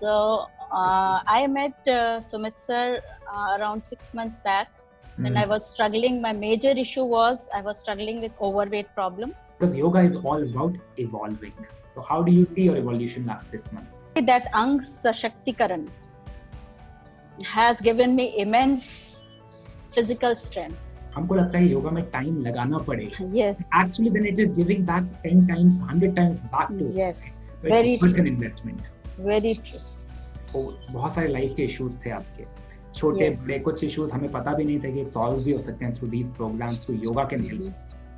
I met Sumit sir around 6 months back when I was struggling. My major issue was I was struggling with overweight problem. Because yoga is all about evolving. So how do you see your evolution last this month? That Ang Sashактikaran has given me immense physical strength. हमको लगता है योगा में time लगाना पड़ेगा. Yes. Actually, then it is giving back 10 times, 100 times back to. Yes. So Very it's worth true. an investment. Very true. तो बहुत सारे life के इश्यूज थे आपके. छोटे बड़े कुछ इश्यूज हमें पता भी नहीं थे कि सॉल्व भी हो सकते हैं through these programs, through yoga can help.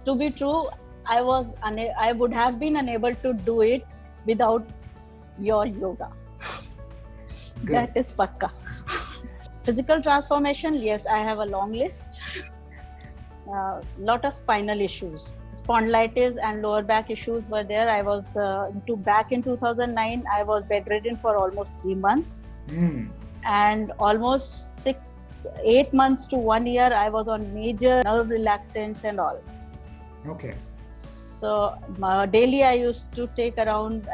To be true, I would have been unable to do it without your yoga. Good. That is pakka. Physical transformation, yes, I have a long list. Lot of spinal issues, spondylitis and lower back issues were there. I was back in 2009. I was bedridden for almost 3 months, and almost 6-8 months to 1 year I was on major nerve relaxants and all. Okay. So daily I used to take around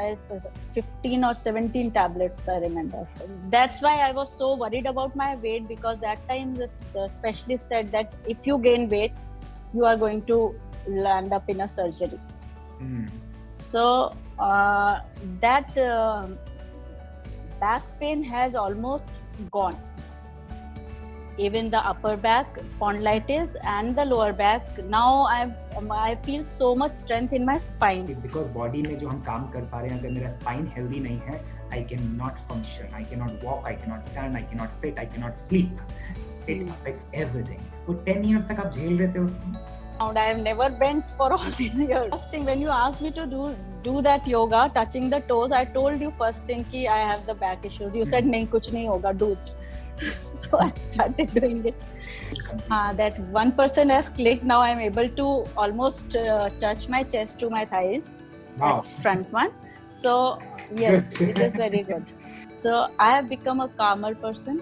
15 or 17 tablets, I remember. That's why I was so worried about my weight, because that time the specialist said that if you gain weight, you are going to land up in a surgery. So that back pain has almost gone. Even the upper back, spondylitis, and the lower back. Now I feel so much strength in my spine. Because body में जो हम काम कर पा रहे हैं, अगर मेरा spine healthy नहीं है, I cannot function, I cannot walk, I cannot stand, I cannot sit, I cannot sleep. It affects everything. तो 10 years तक आप झेल रहे थे उसको? I have never bent for all these years. First thing, when you asked me to do that yoga, touching the toes, I told you first thing कि I have the back issues. You said नहीं कुछ नहीं होगा, do it. So I started doing it. That 1% has clicked. Now I'm able to almost touch my chest to my thighs. Wow. That front one. So yes, it is very good. So I have become a calmer person,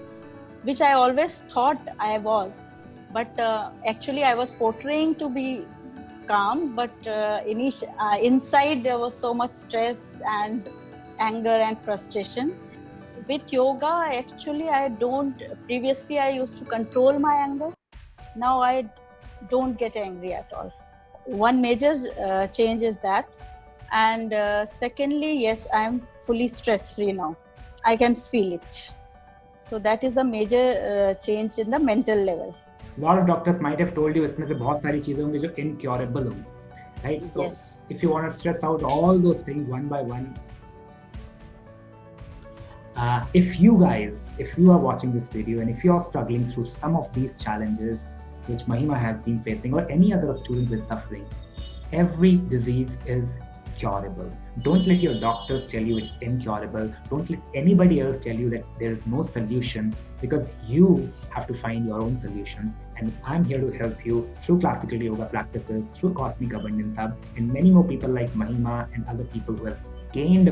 which I always thought I was. But actually I was portraying to be calm, but inside there was so much stress and anger and frustration. With yoga, actually previously I used to control my anger. Now I don't get angry at all. One major change is that. And secondly, yes, I am fully stress-free now. I can feel it. So that is a major change in the mental level. A lot of doctors might have told you इसमें से बहुत सारी चीजें होंगी जो incurable होंगी, right? So yes. If you want to stress out all those things one by one, if you are watching this video and if you are struggling through some of these challenges which Mahima has been facing, or any other student is suffering, every disease is curable. Don't let your doctors tell you it's incurable. Don't let anybody else tell you that there is no solution, because you have to find your own solutions. And I'm here to help you through classical yoga practices, through Cosmic Abundance Hub, and many more people like Mahima and other people who have gained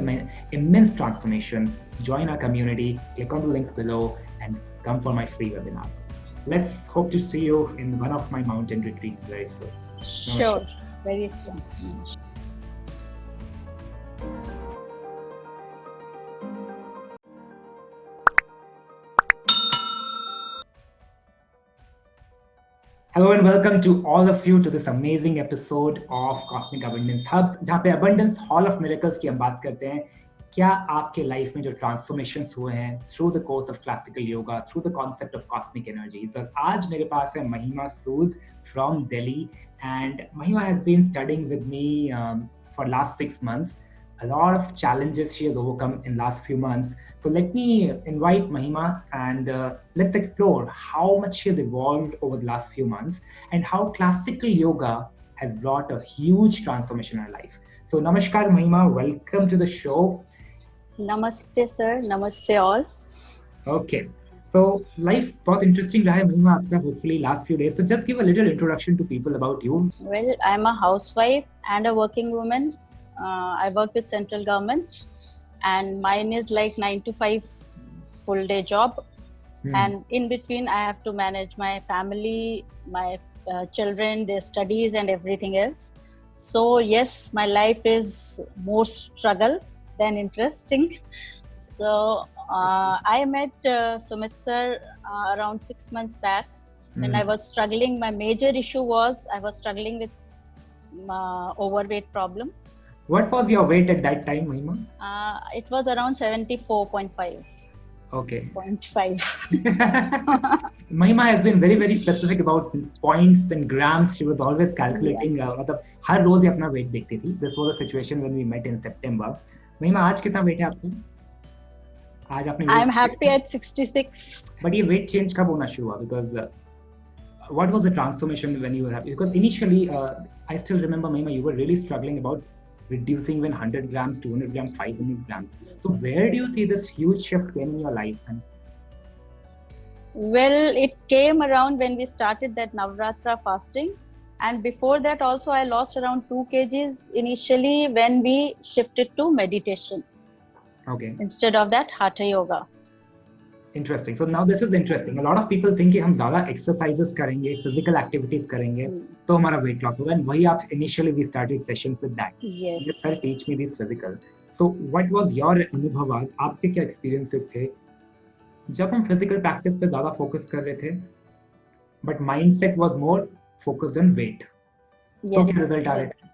immense transformation. Join our community, click on the links below, and come for my free webinar. Let's hope to see you in one of my mountain retreats very soon. Sure, very soon. Hello and welcome to all of you to this amazing episode of Cosmic Abundance Hub, जहाँ पे Abundance Hall of Miracles की हम बात करते हैं. क्या आपके life में जो ट्रांसफॉर्मेशंस हुए हैं through the course of classical yoga, through the concept of cosmic energies. और आज मेरे पास है Mahima Sood from Delhi, and Mahima has been studying with me for last 6 months. A lot of challenges she has overcome in last few months. So let me invite Mahima and let's explore how much she has evolved over the last few months and how classical yoga has brought a huge transformation in her life. So namaskar Mahima, welcome to the show. Namaste sir, namaste all. Okay. So life बहुत interesting रहा है महिमा आपका, hopefully last few days. So just give a little introduction to people about you. Well, I'm a housewife and a working woman. I work with central government, and mine is like 9 to 5 full day job. And in between I have to manage my family, my children, their studies and everything else. So yes, my life is more struggle than interesting. So I met Sumit sir around 6 months back when I was struggling. My major issue was I was struggling with overweight problem. What was your weight at that time, Mahima? It was around 74.5. Okay. 0.5. Mahima has been very, very specific about points and grams. She was always calculating. मतलब हर रोज ही अपना weight देखती थी. This was a situation when we met in September. Mahima, आज कितना weight है आपको? आज आपने I'm happy at 66. But ये weight change कब होना शुरू हुआ? Because what was the transformation when you were happy? Because initially, I still remember, Mahima, you were really struggling about reducing even 100 grams, 200 grams, 500 grams. So where do you see this huge shift came in your life? And well, it came around when we started that Navratra fasting. And before that also, I lost around 2 kgs initially when we shifted to meditation. Okay. Instead of that Hatha Yoga. Interesting. So now this is interesting. A lot of people think कि हम ज़्यादा exercises करेंगे, physical activities करेंगे, तो हमारा weight loss होगा. And वही आप initially we started sessions with that. Yes. Just sir, teach me this physical. So what was your अनुभव? आपके क्या experiences थे? जब हम physical practice पे ज़्यादा focus कर रहे थे, but mindset was more focused on weight. Yes. तो क्या result आ रहे थे?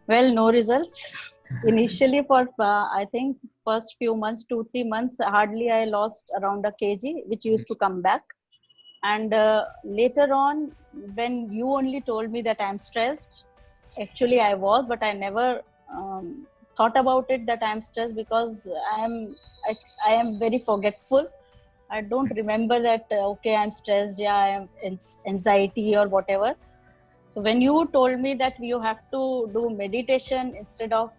Well, no results. Initially for I think first few months, 2-3 months, hardly I lost around a kg, which used to come back. And later on, when you only told me that I'm stressed, actually I was, but I never thought about it that I'm stressed because I am very forgetful. I don't remember that okay, I'm stressed, yeah, I am anxiety or whatever. So when you told me that you have to do meditation instead of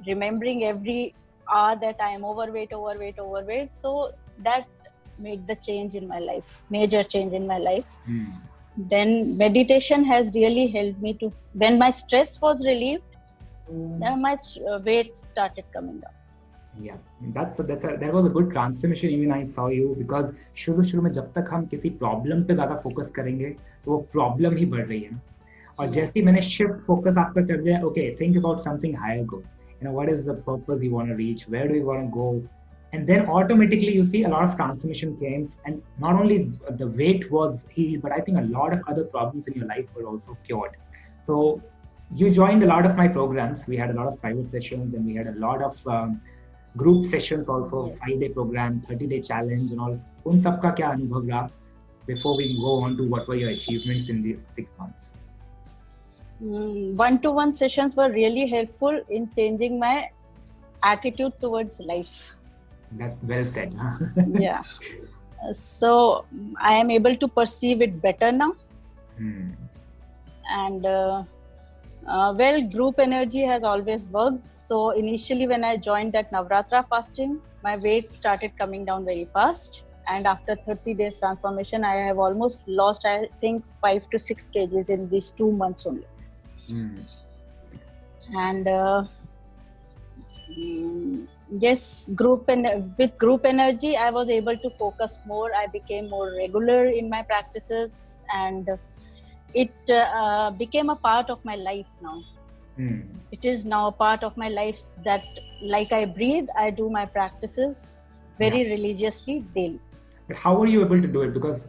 remembering every hour that I am overweight, so that made the change in my life, major change in my life. Then meditation has really helped me to, when my stress was relieved, then my weight started coming down. Yeah, that was a good transformation. Even I saw you because शुरू में जब तक हम किसी problem पे ज़्यादा focus करेंगे तो वो प्रॉब्लम ही बढ़ रही है ना. और जैसे ही मैंने शिफ्ट फोकस आपका कर दिया, okay, think about something higher goal. You know, what is the purpose you want to reach? Where do you want to go? And then automatically you see a lot of transformation came, and not only the weight was healed, but I think a lot of other problems in your life were also cured. So you joined a lot of my programs. We had a lot of private sessions, and we had a lot of group sessions also. Yes. 5-day program, 30-day challenge, and all. उन सब का क्या अनुभव रहा? Before we go on to what were your achievements in these 6 months? One-to-one sessions were really helpful in changing my attitude towards life. That's well said. Huh? Yeah. So I am able to perceive it better now. And well, group energy has always worked. So initially when I joined that Navratra fasting, my weight started coming down very fast. And after 30 days transformation, I have almost lost, I think, 5 to 6 kgs in these 2 months only. And yes, with group energy, I was able to focus more. I became more regular in my practices, and it became a part of my life now. It is now a part of my life that, like I breathe, I do my practices very religiously daily. But how were you able to do it? Because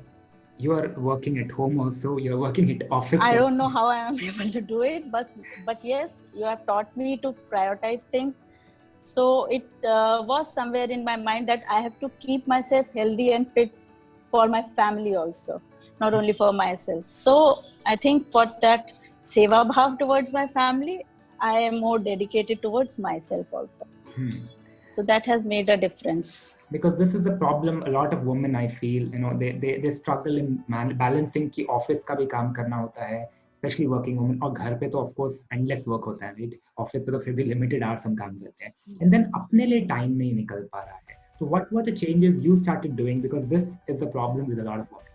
you are working at home also, you're working at office. I don't know how I am able to do it, but yes, you have taught me to prioritize things. So it was somewhere in my mind that I have to keep myself healthy and fit for my family also, not only for myself. So I think for that seva bhav towards my family, I am more dedicated towards myself also. So that has made a difference. Because this is the problem, a lot of women, I feel, you know, they struggle in balancing कि office का भी काम करना होता है, especially working women, और घर पे तो of course endless work होता है, right? Office पे तो फिर भी limited hours हम काम करते हैं, and then अपने लिए time नहीं निकल पा रहा है. So what were the changes you started doing? Because this is the problem with a lot of women.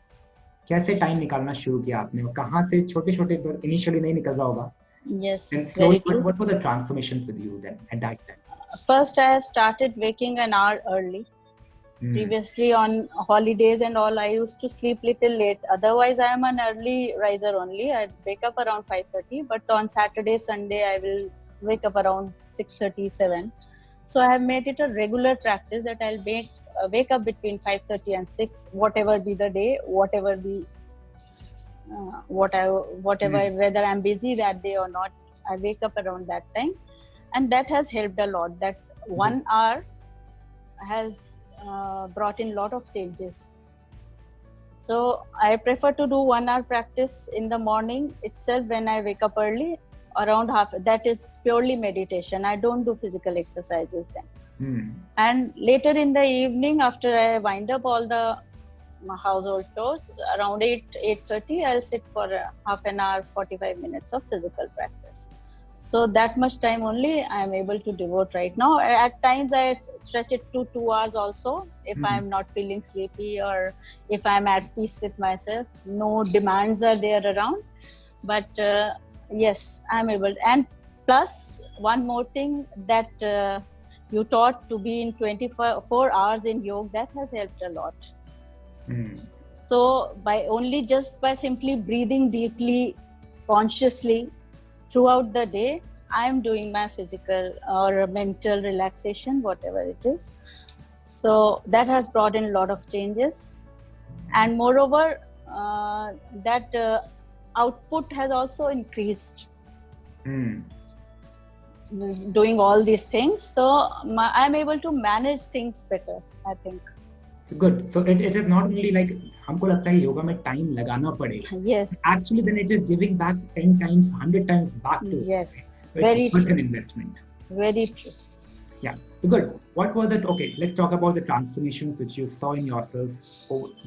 कैसे time निकालना शुरू किया आपने, और कहाँ से छोटे-छोटे initially नहीं निकल रहा होगा? Yes, and very true. What were the transformations with you then at that time? First, I have started waking an hour early. Previously on holidays and all, I used to sleep little late. Otherwise, I am an early riser only. I wake up around 5:30, but on Saturday, Sunday, I will wake up around 6:37. So I have made it a regular practice that I'll wake up between 5:30 and 6, whatever be the day, whatever be whatever, whether I'm busy that day or not, I wake up around that time, and that has helped a lot. That 1 hour has brought in a lot of changes. So I prefer to do 1 hour practice in the morning itself when I wake up early, around half. That is purely meditation. I don't do physical exercises then. And later in the evening, after I wind up all the household chores, around 8:30, I'll sit for half an hour, 45 minutes of physical practice. So that much time only I am able to devote right now. At times I stretch it to 2 hours also if I'm not feeling sleepy or if I'm at peace with myself. No demands are there around. But yes, I'm able. And plus, one more thing that you taught to be in 24 hours in yoga, that has helped a lot. So by simply breathing deeply, consciously throughout the day, I'm doing my physical or mental relaxation, whatever it is. So that has brought in a lot of changes. And moreover, that output has also increased. Doing all these things. So I'm able to manage things better, I think. So good. So it is not only like हमको लगता है योगा में time लगाना पड़ेगा. Yes. Actually, then it is giving back 10 times, 100 times back to us. Yes. So Very it's worth true. an investment. Very true. Yeah. So good. What was it? Okay, let's talk about the transformations which you saw in yourself.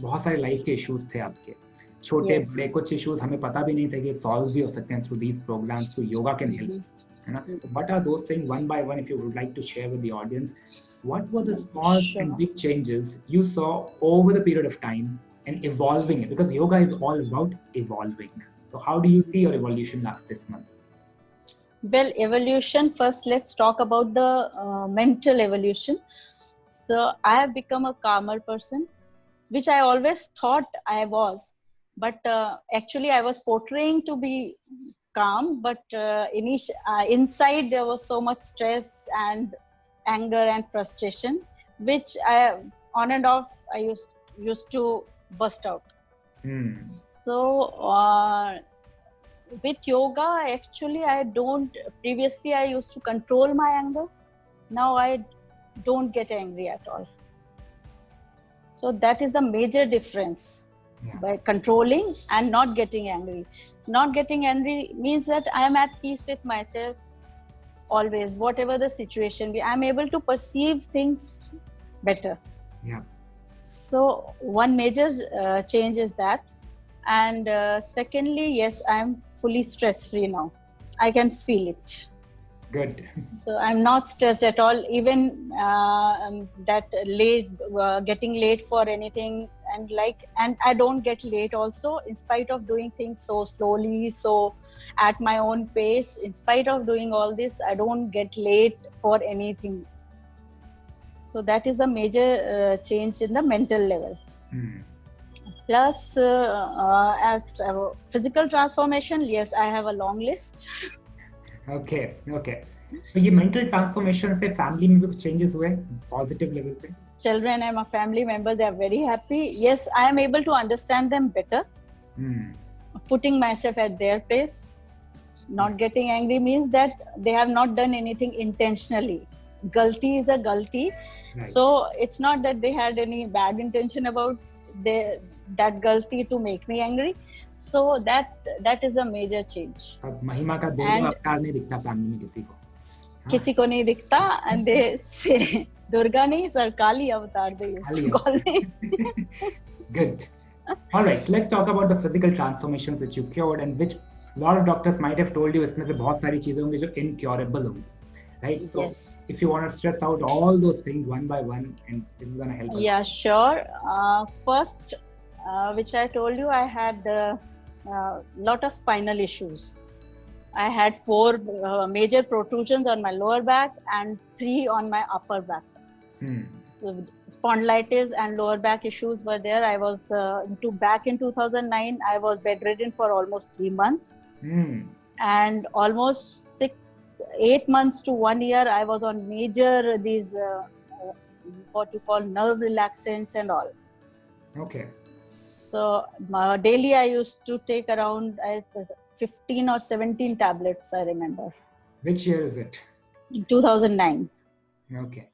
बहुत सारे life के issues थे आपके. छोटे बड़े कुछ issues हमें पता भी नहीं थे कि solve भी हो सकते हैं through these programs, through yoga can help. है ना? What are those things one by one if you would like to share with the audience? What were the small and big changes you saw over the period of time and evolving it? Because yoga is all about evolving. So how do you see your evolution this month? Well, evolution, first let's talk about the mental evolution. So I have become a calmer person, which I always thought I was. But actually I was portraying to be calm, but inside there was so much stress and anger and frustration, which I on and off I used to burst out. So with yoga, actually previously I used to control my anger. Now I don't get angry at all. So that is the major difference. By controlling and not getting angry. Not getting angry means that I am at peace with myself always, whatever the situation be. I am able to perceive things better. Yeah. So one major change is that. And secondly, yes, I am fully stress-free now. I can feel it. Good. So I'm not stressed at all. Even getting late for anything, and I don't get late also, in spite of doing things so slowly, so at my own pace. In spite of doing all this, I don't get late for anything. So that is a major change in the mental level. Plus, as physical transformation, yes, I have a long list. Okay. So ये mental transformation से family में भी कुछ changes हुए positive level पे? Children and my family members, they are very happy. Yes, I am able to understand them better. Putting myself at their place. Not getting angry means that they have not done anything intentionally. Galti is a galti. Right. So it's not that they had any bad intention about that galti to make me angry. So that is a major change. अब महिमा का दुर्गा अवतार नहीं दिखता family में किसी को. किसी को नहीं दिखता, and they say Durga नहीं, sir, Kali avatar they used to call me. Good. All right, let's talk about the physical transformations which you cured and which a lot of doctors might have told you इसमें से बहुत सारी चीजें होंगी जो incurable होंगी. Right? So yes. If you want to stress out all those things one by one, and this is going to help us. Yeah, sure. First, which I told you, I had a lot of spinal issues. I had 4 major protrusions on my lower back and 3 on my upper back. So spondylitis and lower back issues were there. I was back in 2009. I was bedridden for almost 3 months. and almost 6-8 months to 1 year I was on major these what you call nerve relaxants and all. Okay. So daily I used to take around 15 or 17 tablets, I remember. Which year is it? 2009. Okay.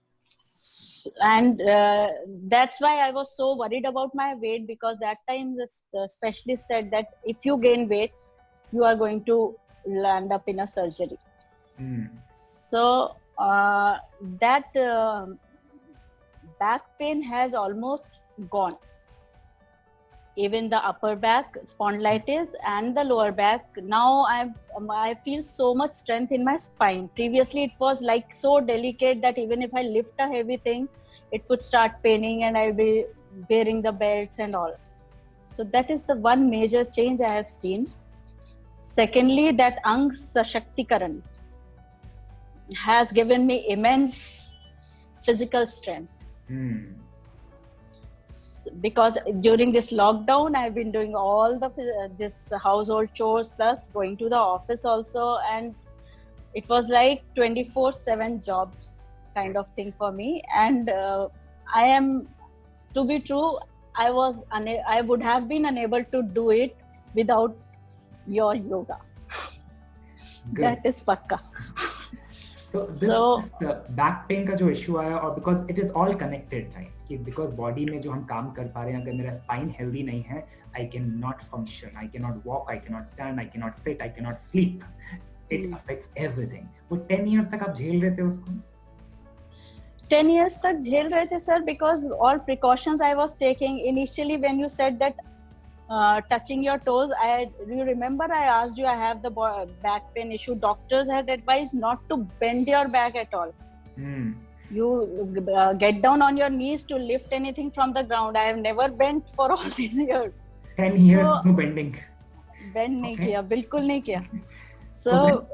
And that's why I was so worried about my weight, because that time the specialist said that if you gain weight, you are going to land up in a surgery. So that back pain has almost gone. Even the upper back spondylitis and the lower back, now I feel so much strength in my spine. Previously it was like so delicate that even if I lift a heavy thing, it would start paining and I'll be wearing the belts and all. So that is the one major change I have seen. Secondly, that Ang Sashaktikaran has given me immense physical strength. Because during this lockdown I've been doing all this household chores plus going to the office also, and it was like 24/7 job kind of thing for me. And I am, to be true, I would have been unable to do it without your yoga. Good. That is pakka. So this back pain का जो issue आया, और because it is all connected, right? कि because body में जो हम काम कर पा रहे हैं, अगर मेरा spine healthy नहीं है, I cannot function, I cannot walk, I cannot stand, I cannot sit, I cannot sleep. It affects everything. वो 10 years तक आप झेल रहे थे उसको? 10 years तक झेल रहे थे sir, because all precautions I was taking. Initially when you said that touching your toes, you remember I asked you, I have the back pain issue. Doctors had advised not to bend your back at all. You get down on your knees to lift anything from the ground. I have never bent for all these years. 10 years no bending. Bend नहीं किया, बिल्कुल नहीं किया. So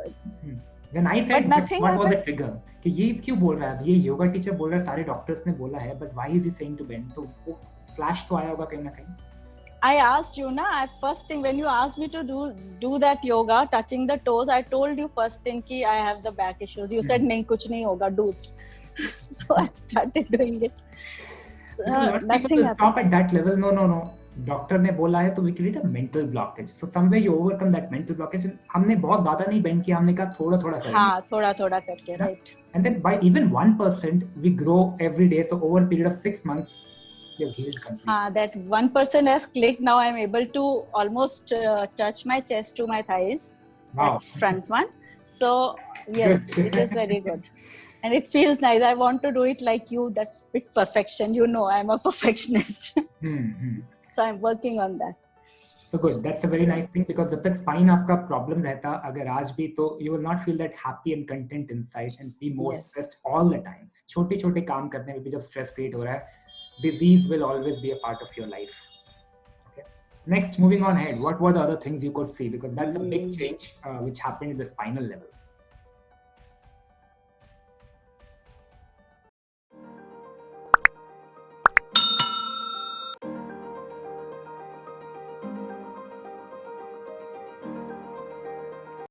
when I said what was the trigger कि ये क्यों बोल रहा है, ये योगा टीचर बोल रहा है, सारे डॉक्टर्स ने बोला है, but why is he saying to bend? So वो clash तो आया होगा कहीं ना कहीं. I asked you na, first thing when you asked me to do that yoga, touching the toes, I told you first thing ki I have the back issues. You said nahi, kuch nahi hoga, do it. So I started doing it. So, nothing happened. Stop at that level. No. Doctor ने बोला है तो we create a mental blockage. So somewhere you overcome that mental blockage. हमने बहुत ज़्यादा नहीं bend किया, हमने कहा थोड़ा करेंगे. हाँ, थोड़ा करके, right. And then by even 1% we grow every day. So over a period of 6 months, we have healed completely. That 1% has clicked. Now I'm able to almost touch my chest to my thighs. Wow. That front one. So yes, it is very good. And it feels nice. I want to do it like you, that with perfection. You know, I'm a perfectionist. So I'm working on that. So good. That's a very nice thing, because जब तक spine आपका problem रहता, अगर आज भी, तो you will not feel that happy and content inside and be more stressed all the time. छोटे काम करने में भी जब stress create हो रहा है, disease will always be a part of your life. Okay. Next, moving on ahead, what were the other things you could see? Because that's a big change which happened in the spinal level.